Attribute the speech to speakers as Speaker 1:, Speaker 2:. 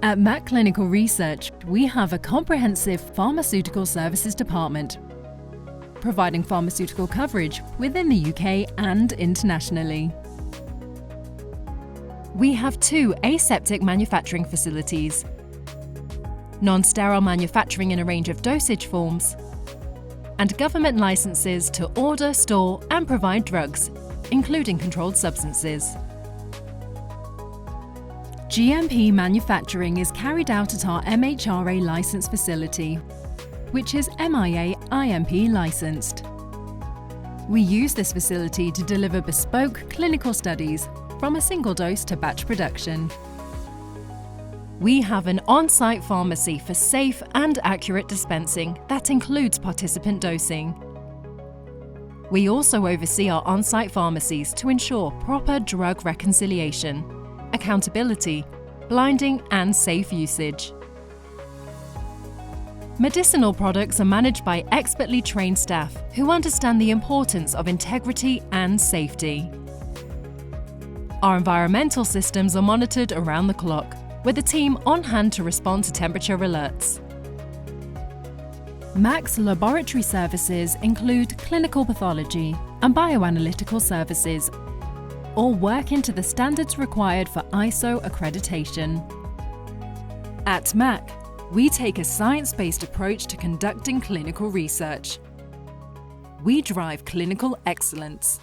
Speaker 1: At Mac Clinical Research, we have a comprehensive pharmaceutical services department, providing pharmaceutical coverage within the UK and internationally. We have 2 aseptic manufacturing facilities, non-sterile manufacturing in a range of dosage forms, and government licenses to order, store and provide drugs, including controlled substances. GMP manufacturing is carried out at our MHRA licensed facility, which is MIA IMP licensed. We use this facility to deliver bespoke clinical studies from a single dose to batch production. We have an on-site pharmacy for safe and accurate dispensing that includes participant dosing. We also oversee our on-site pharmacies to ensure proper drug reconciliation, accountability, blinding and safe usage. Medicinal products are managed by expertly trained staff who understand the importance of integrity and safety. Our environmental systems are monitored around the clock, with a team on hand to respond to temperature alerts. MAC's laboratory services include clinical pathology and bioanalytical services, all working to the standards required for ISO accreditation. At MAC, we take a science-based approach to conducting clinical research. We drive clinical excellence.